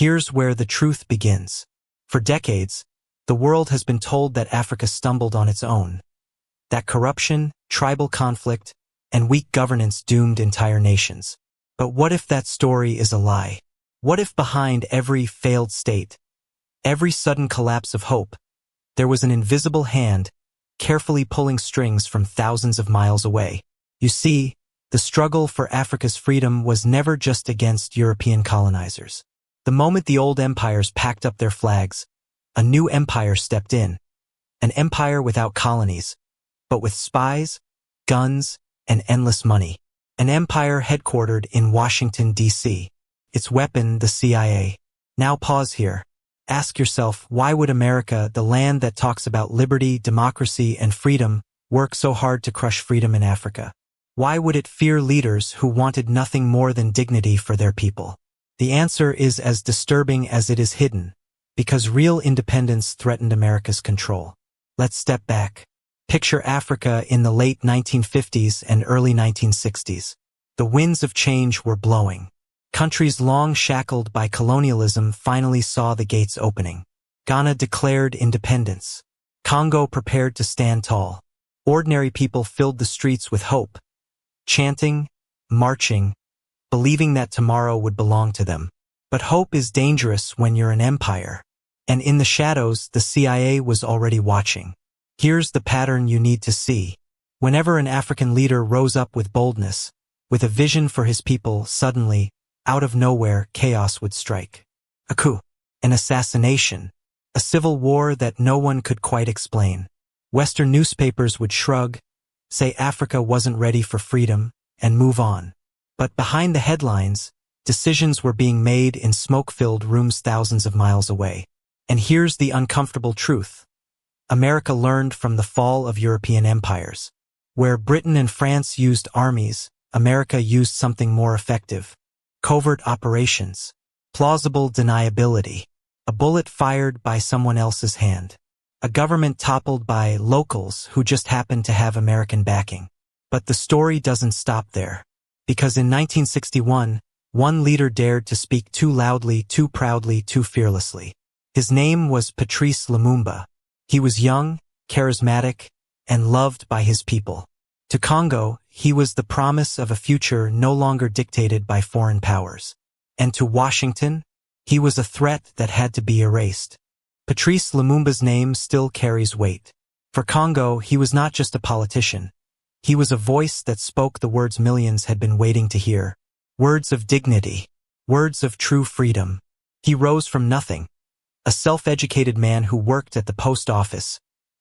Here's where the truth begins. For decades, the world has been told that Africa stumbled on its own, that corruption, tribal conflict, and weak governance doomed entire nations. But what if that story is a lie? What if behind every failed state, every sudden collapse of hope, there was an invisible hand carefully pulling strings from thousands of miles away? You see, the struggle for Africa's freedom was never just against European colonizers. The moment the old empires packed up their flags, a new empire stepped in. An empire without colonies, but with spies, guns, and endless money. An empire headquartered in Washington, D.C. Its weapon, the CIA. Now pause here. Ask yourself, why would America, the land that talks about liberty, democracy, and freedom, work so hard to crush freedom in Africa? Why would it fear leaders who wanted nothing more than dignity for their people? The answer is as disturbing as it is hidden, because real independence threatened America's control. Let's step back. Picture Africa in the late 1950s and early 1960s. The winds of change were blowing. Countries long shackled by colonialism finally saw the gates opening. Ghana declared independence. Congo prepared to stand tall. Ordinary people filled the streets with hope, chanting, marching, believing that tomorrow would belong to them. But hope is dangerous when you're an empire. And in the shadows, the CIA was already watching. Here's the pattern you need to see. Whenever an African leader rose up with boldness, with a vision for his people, suddenly, out of nowhere, chaos would strike. A coup, an assassination, a civil war that no one could quite explain. Western newspapers would shrug, say Africa wasn't ready for freedom, and move on. But behind the headlines, decisions were being made in smoke-filled rooms thousands of miles away. And here's the uncomfortable truth. America learned from the fall of European empires. Where Britain and France used armies, America used something more effective. Covert operations. Plausible deniability. A bullet fired by someone else's hand. A government toppled by locals who just happened to have American backing. But the story doesn't stop there. Because in 1961, one leader dared to speak too loudly, too proudly, too fearlessly. His name was Patrice Lumumba. He was young, charismatic, and loved by his people. To Congo, he was the promise of a future no longer dictated by foreign powers. And to Washington, he was a threat that had to be erased. Patrice Lumumba's name still carries weight. For Congo, he was not just a politician. He was a voice that spoke the words millions had been waiting to hear. Words of dignity. Words of true freedom. He rose from nothing. A self-educated man who worked at the post office,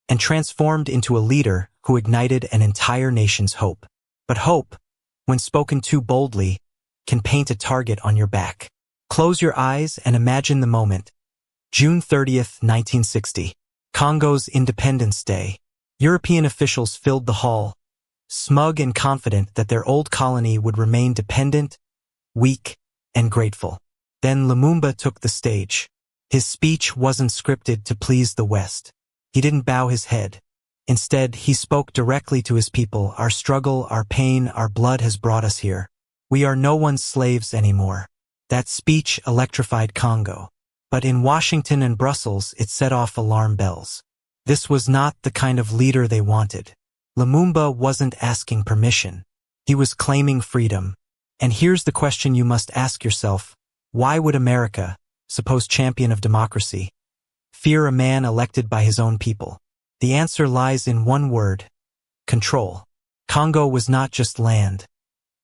and transformed into a leader who ignited an entire nation's hope. But hope, when spoken too boldly, can paint a target on your back. Close your eyes and imagine the moment. June 30th, 1960. Congo's Independence Day. European officials filled the hall, smug and confident that their old colony would remain dependent, weak, and grateful. Then Lumumba took the stage. His speech wasn't scripted to please the West. He didn't bow his head. Instead, he spoke directly to his people. Our struggle, our pain, our blood has brought us here. We are no one's slaves anymore. That speech electrified Congo. But in Washington and Brussels, it set off alarm bells. This was not the kind of leader they wanted. Lumumba wasn't asking permission. He was claiming freedom. And here's the question you must ask yourself. Why would America, supposed champion of democracy, fear a man elected by his own people? The answer lies in one word: control. Congo was not just land.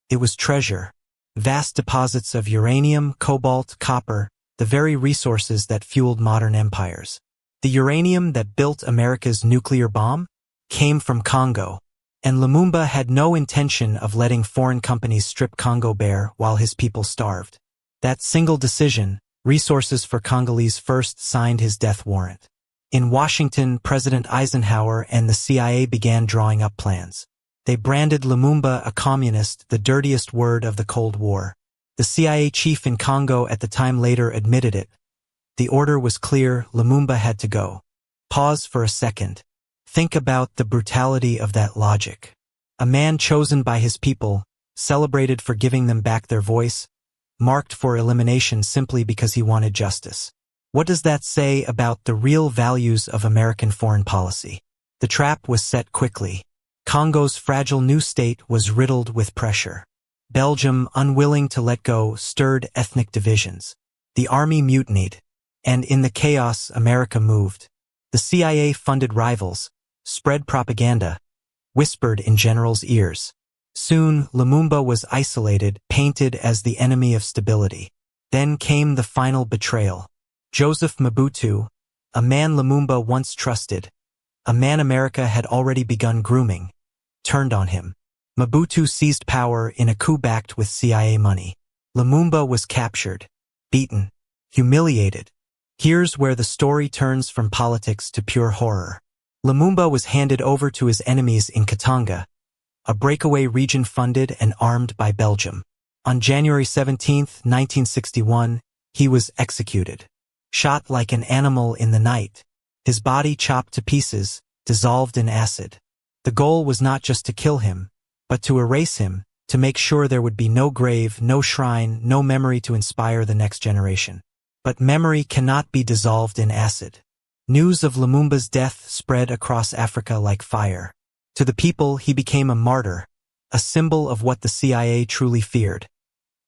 It was treasure. Vast deposits of uranium, cobalt, copper, the very resources that fueled modern empires. The uranium that built America's nuclear bomb came from Congo. And Lumumba had no intention of letting foreign companies strip Congo bare while his people starved. That single decision, resources for Congolese first, signed his death warrant. In Washington, President Eisenhower and the CIA began drawing up plans. They branded Lumumba a communist, the dirtiest word of the Cold War. The CIA chief in Congo at the time later admitted it. The order was clear: Lumumba had to go. Pause for a second. Think about the brutality of that logic. A man chosen by his people, celebrated for giving them back their voice, marked for elimination simply because he wanted justice. What does that say about the real values of American foreign policy? The trap was set quickly. Congo's fragile new state was riddled with pressure. Belgium, unwilling to let go, stirred ethnic divisions. The army mutinied, and in the chaos, America moved. The CIA funded rivals, spread propaganda, whispered in generals' ears. Soon, Lumumba was isolated, painted as the enemy of stability. Then came the final betrayal. Joseph Mobutu, a man Lumumba once trusted, a man America had already begun grooming, turned on him. Mobutu seized power in a coup backed with CIA money. Lumumba was captured, beaten, humiliated. Here's where the story turns from politics to pure horror. Lumumba was handed over to his enemies in Katanga, a breakaway region funded and armed by Belgium. On January 17, 1961, he was executed. Shot like an animal in the night, his body chopped to pieces, dissolved in acid. The goal was not just to kill him, but to erase him, to make sure there would be no grave, no shrine, no memory to inspire the next generation. But memory cannot be dissolved in acid. News of Lumumba's death spread across Africa like fire. To the people, he became a martyr, a symbol of what the CIA truly feared,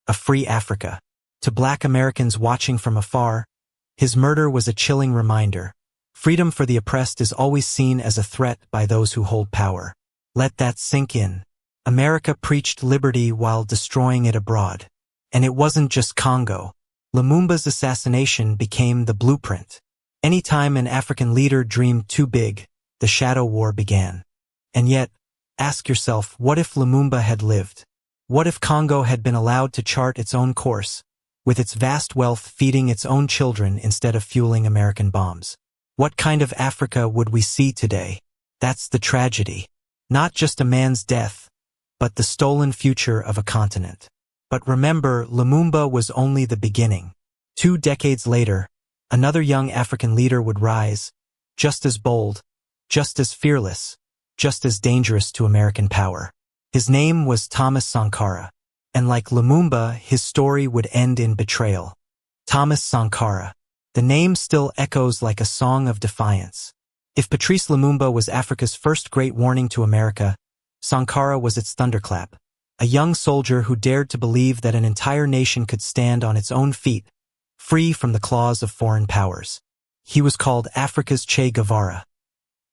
a free Africa. To Black Americans watching from afar, his murder was a chilling reminder. Freedom for the oppressed is always seen as a threat by those who hold power. Let that sink in. America preached liberty while destroying it abroad. And it wasn't just Congo. Lumumba's assassination became the blueprint. Anytime an African leader dreamed too big, the shadow war began. And yet, ask yourself, what if Lumumba had lived? What if Congo had been allowed to chart its own course, with its vast wealth feeding its own children instead of fueling American bombs? What kind of Africa would we see today? That's the tragedy. Not just a man's death, but the stolen future of a continent. But remember, Lumumba was only the beginning. 2 decades later, another young African leader would rise, just as bold, just as fearless, just as dangerous to American power. His name was Thomas Sankara, and like Lumumba, his story would end in betrayal. Thomas Sankara. The name still echoes like a song of defiance. If Patrice Lumumba was Africa's first great warning to America, Sankara was its thunderclap. A young soldier who dared to believe that an entire nation could stand on its own feet, free from the claws of foreign powers. He was called Africa's Che Guevara.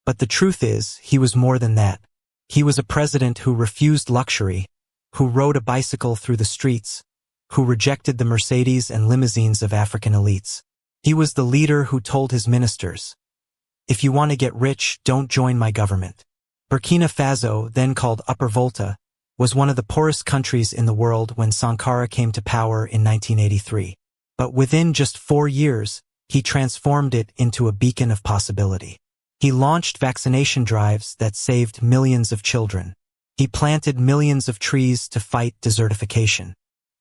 But the truth is, he was more than that. He was a president who refused luxury, who rode a bicycle through the streets, who rejected the Mercedes and limousines of African elites. He was the leader who told his ministers, "If you want to get rich, don't join my government." Burkina Faso, then called Upper Volta, was one of the poorest countries in the world when Sankara came to power in 1983. But within just 4 years, he transformed it into a beacon of possibility. He launched vaccination drives that saved millions of children. He planted millions of trees to fight desertification.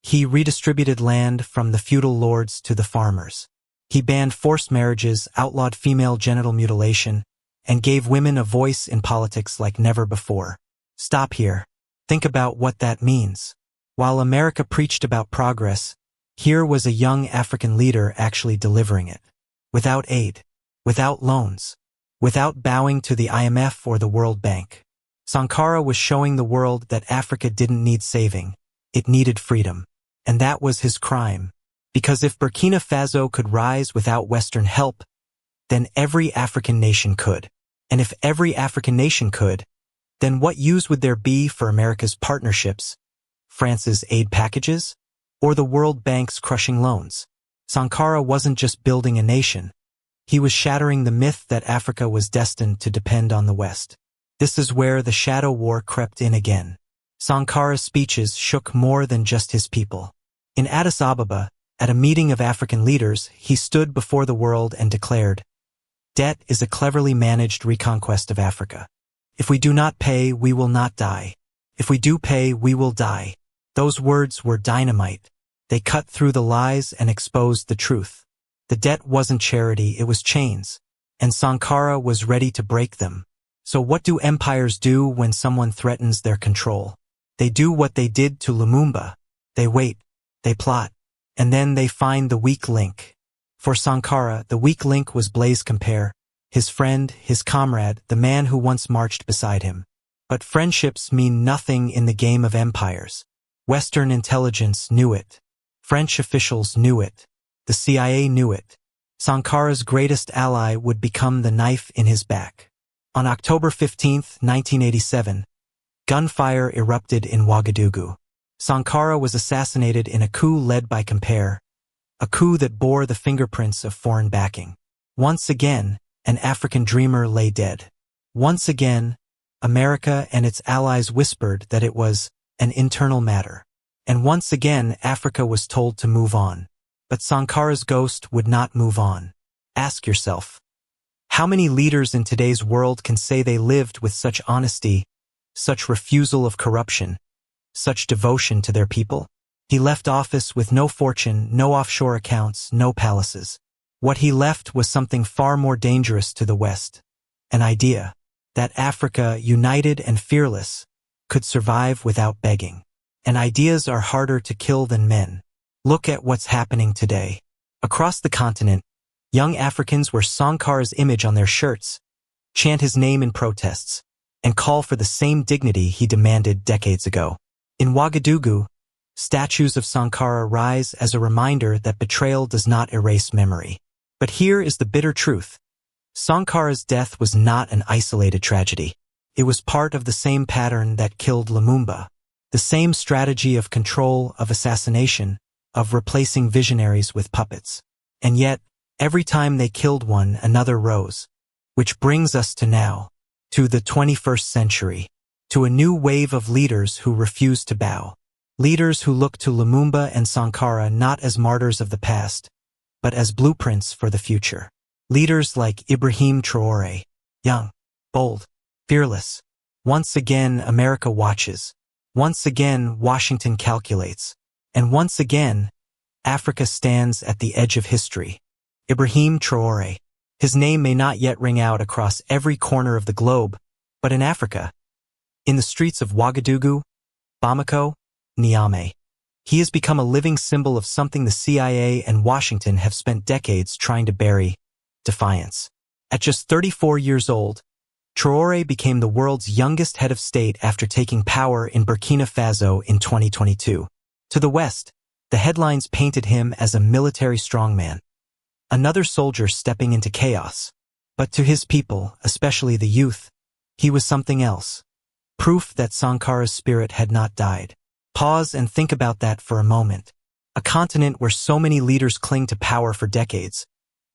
He redistributed land from the feudal lords to the farmers. He banned forced marriages, outlawed female genital mutilation, and gave women a voice in politics like never before. Stop here. Think about what that means. While America preached about progress, here was a young African leader actually delivering it. Without aid, without loans, without bowing to the IMF or the World Bank. Sankara was showing the world that Africa didn't need saving, it needed freedom. And that was his crime. Because if Burkina Faso could rise without Western help, then every African nation could. And if every African nation could, then what use would there be for America's partnerships, France's aid packages, or the World Bank's crushing loans? Sankara wasn't just building a nation. He was shattering the myth that Africa was destined to depend on the West. This is where the shadow war crept in again. Sankara's speeches shook more than just his people. In Addis Ababa, at a meeting of African leaders, he stood before the world and declared, "Debt is a cleverly managed reconquest of Africa. If we do not pay, we will not die. If we do pay, we will die." Those words were dynamite. They cut through the lies and exposed the truth. The debt wasn't charity, it was chains. And Sankara was ready to break them. So what do empires do when someone threatens their control? They do what they did to Lumumba. They wait. They plot. And then they find the weak link. For Sankara, the weak link was Blaise Compaoré, his friend, his comrade, the man who once marched beside him. But friendships mean nothing in the game of empires. Western intelligence knew it. French officials knew it. The CIA knew it. Sankara's greatest ally would become the knife in his back. On October 15, 1987, gunfire erupted in Ouagadougou. Sankara was assassinated in a coup led by Compaoré, a coup that bore the fingerprints of foreign backing. Once again, an African dreamer lay dead. Once again, America and its allies whispered that it was an internal matter. And once again, Africa was told to move on. But Sankara's ghost would not move on. Ask yourself, how many leaders in today's world can say they lived with such honesty, such refusal of corruption, such devotion to their people? He left office with no fortune, no offshore accounts, no palaces. What he left was something far more dangerous to the West. An idea that Africa, united and fearless, could survive without begging. And ideas are harder to kill than men. Look at what's happening today. Across the continent, young Africans wear Sankara's image on their shirts, chant his name in protests, and call for the same dignity he demanded decades ago. In Ouagadougou, statues of Sankara rise as a reminder that betrayal does not erase memory. But here is the bitter truth. Sankara's death was not an isolated tragedy. It was part of the same pattern that killed Lumumba. The same strategy of control, of assassination, of replacing visionaries with puppets. And yet, every time they killed one, another rose. Which brings us to now, to the 21st century, to a new wave of leaders who refuse to bow. Leaders who look to Lumumba and Sankara not as martyrs of the past, but as blueprints for the future. Leaders like Ibrahim Traoré, young, bold, fearless. Once again, America watches. Once again, Washington calculates. And once again, Africa stands at the edge of history. Ibrahim Traoré. His name may not yet ring out across every corner of the globe, but in Africa, in the streets of Ouagadougou, Bamako, Niamey, he has become a living symbol of something the CIA and Washington have spent decades trying to bury: defiance. At just 34 years old, Traoré became the world's youngest head of state after taking power in Burkina Faso in 2022. To the West, the headlines painted him as a military strongman, another soldier stepping into chaos. But to his people, especially the youth, he was something else. Proof that Sankara's spirit had not died. Pause and think about that for a moment. A continent where so many leaders cling to power for decades,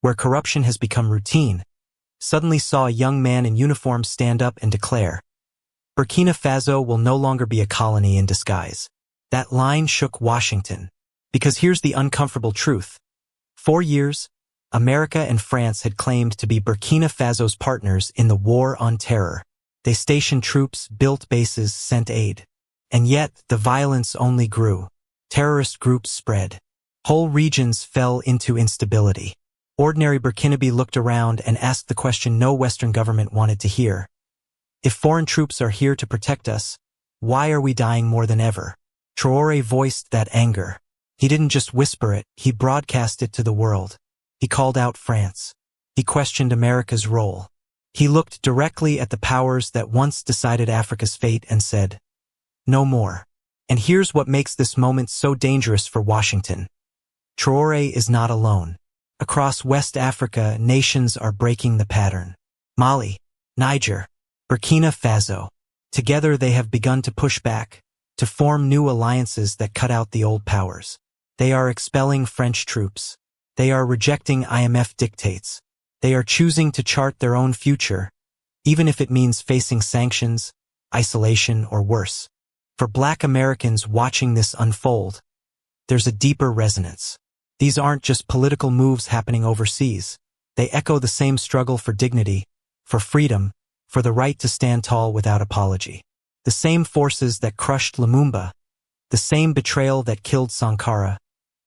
where corruption has become routine, suddenly saw a young man in uniform stand up and declare, Burkina Faso will no longer be a colony in disguise. That line shook Washington. Because here's the uncomfortable truth. 4 years, America and France had claimed to be Burkina Faso's partners in the war on terror. They stationed troops, built bases, sent aid. And yet, the violence only grew. Terrorist groups spread. Whole regions fell into instability. Ordinary Burkinabe looked around and asked the question no Western government wanted to hear. If foreign troops are here to protect us, why are we dying more than ever? Traoré voiced that anger. He didn't just whisper it, he broadcast it to the world. He called out France. He questioned America's role. He looked directly at the powers that once decided Africa's fate and said, no more. And here's what makes this moment so dangerous for Washington. Traoré is not alone. Across West Africa, nations are breaking the pattern. Mali, Niger, Burkina Faso. Together they have begun to push back, to form new alliances that cut out the old powers. They are expelling French troops. They are rejecting IMF dictates. They are choosing to chart their own future, even if it means facing sanctions, isolation, or worse. For Black Americans watching this unfold, there's a deeper resonance. These aren't just political moves happening overseas. They echo the same struggle for dignity, for freedom, for the right to stand tall without apology. The same forces that crushed Lumumba, the same betrayal that killed Sankara,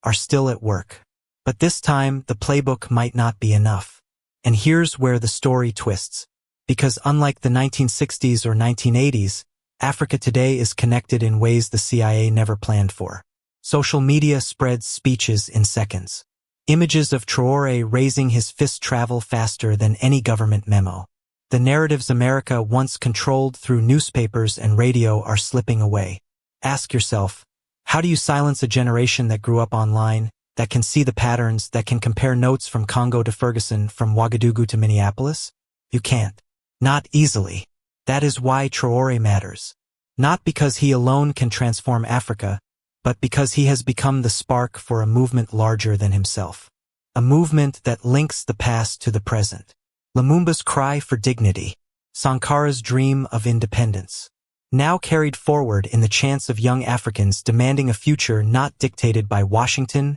are still at work. But this time, the playbook might not be enough. And here's where the story twists. Because unlike the 1960s or 1980s, Africa today is connected in ways the CIA never planned for. Social media spreads speeches in seconds. Images of Traoré raising his fist travel faster than any government memo. The narratives America once controlled through newspapers and radio are slipping away. Ask yourself, how do you silence a generation that grew up online, that can see the patterns, that can compare notes from Congo to Ferguson, from Ouagadougou to Minneapolis? You can't. Not easily. That is why Traoré matters. Not because he alone can transform Africa, but because he has become the spark for a movement larger than himself. A movement that links the past to the present. Lumumba's cry for dignity, Sankara's dream of independence, now carried forward in the chants of young Africans demanding a future not dictated by Washington,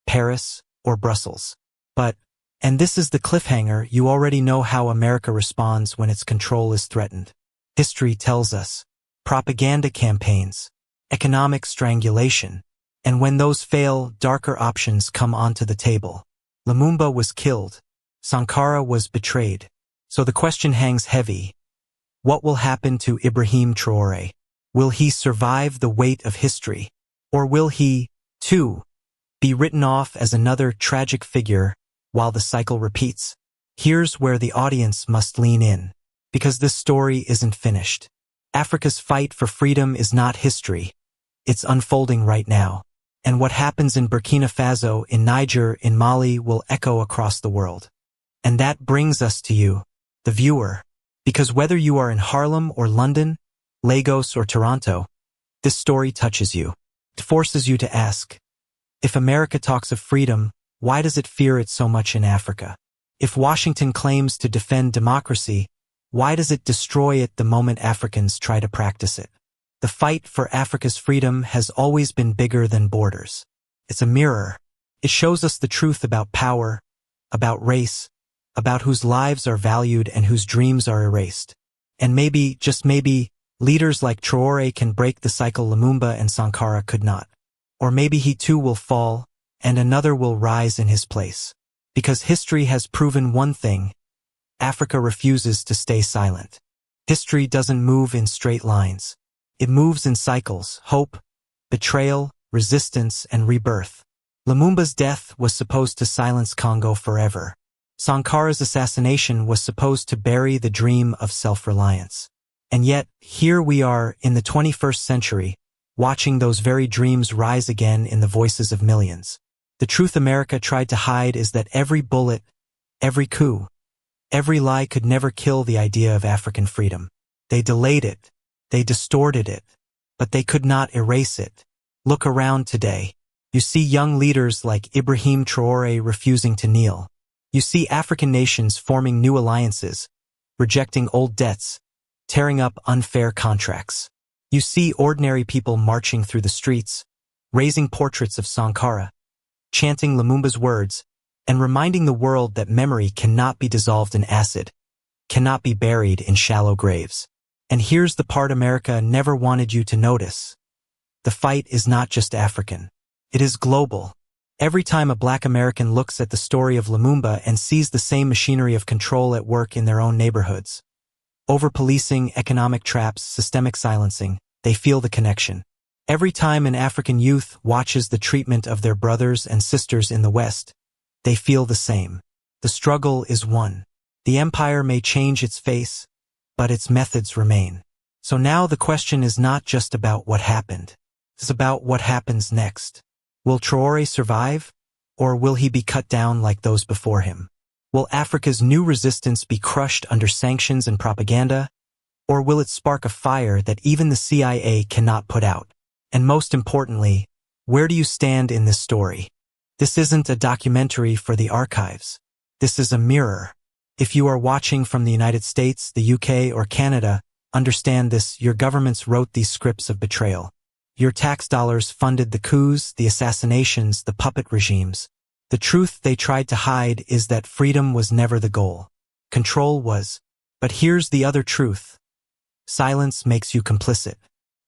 Paris, or Brussels. But, and this is the cliffhanger, you already know how America responds when its control is threatened. History tells us. Propaganda campaigns, economic strangulation, and when those fail, darker options come onto the table. Lumumba was killed. Sankara was betrayed. So the question hangs heavy. What will happen to Ibrahim Traoré? Will he survive the weight of history? Or will he, too, be written off as another tragic figure while the cycle repeats? Here's where the audience must lean in, because this story isn't finished. Africa's fight for freedom is not history. It's unfolding right now. And what happens in Burkina Faso, in Niger, in Mali will echo across the world. And that brings us to you, the viewer. Because whether you are in Harlem or London, Lagos or Toronto, this story touches you. It forces you to ask, if America talks of freedom, why does it fear it so much in Africa? If Washington claims to defend democracy, why does it destroy it the moment Africans try to practice it? The fight for Africa's freedom has always been bigger than borders. It's a mirror. It shows us the truth about power, about race, about whose lives are valued and whose dreams are erased. And maybe, just maybe, leaders like Traoré can break the cycle Lumumba and Sankara could not. Or maybe he too will fall, and another will rise in his place. Because history has proven one thing: Africa refuses to stay silent. History doesn't move in straight lines. It moves in cycles: hope, betrayal, resistance, and rebirth. Lumumba's death was supposed to silence Congo forever. Sankara's assassination was supposed to bury the dream of self-reliance. And yet, here we are in the 21st century, watching those very dreams rise again in the voices of millions. The truth America tried to hide is that every bullet, every coup, every lie could never kill the idea of African freedom. They delayed it, they distorted it, but they could not erase it. Look around today. You see young leaders like Ibrahim Traoré refusing to kneel. You see African nations forming new alliances, rejecting old debts, tearing up unfair contracts. You see ordinary people marching through the streets, raising portraits of Sankara, chanting Lumumba's words, and reminding the world that memory cannot be dissolved in acid, cannot be buried in shallow graves. And here's the part America never wanted you to notice. The fight is not just African. It is global. Every time a Black American looks at the story of Lumumba and sees the same machinery of control at work in their own neighborhoods, over-policing, economic traps, systemic silencing, they feel the connection. Every time an African youth watches the treatment of their brothers and sisters in the West, they feel the same. The struggle is one. The empire may change its face, but its methods remain. So now the question is not just about what happened. It's about what happens next. Will Traoré survive, or will he be cut down like those before him? Will Africa's new resistance be crushed under sanctions and propaganda, or will it spark a fire that even the CIA cannot put out? And most importantly, where do you stand in this story? This isn't a documentary for the archives. This is a mirror. If you are watching from the United States, the UK, or Canada, understand this: your governments wrote these scripts of betrayal. Your tax dollars funded the coups, the assassinations, the puppet regimes. The truth they tried to hide is that freedom was never the goal. Control was. But here's the other truth. Silence makes you complicit.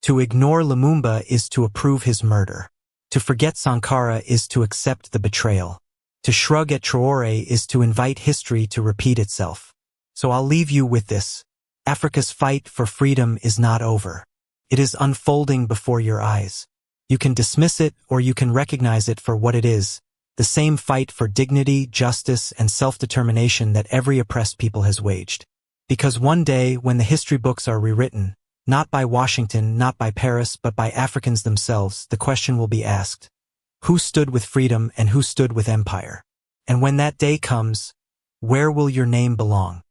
To ignore Lumumba is to approve his murder. To forget Sankara is to accept the betrayal. To shrug at Traoré is to invite history to repeat itself. So I'll leave you with this. Africa's fight for freedom is not over. It is unfolding before your eyes. You can dismiss it or you can recognize it for what it is, the same fight for dignity, justice, and self-determination that every oppressed people has waged. Because one day, when the history books are rewritten, not by Washington, not by Paris, but by Africans themselves, the question will be asked, who stood with freedom and who stood with empire? And when that day comes, where will your name belong?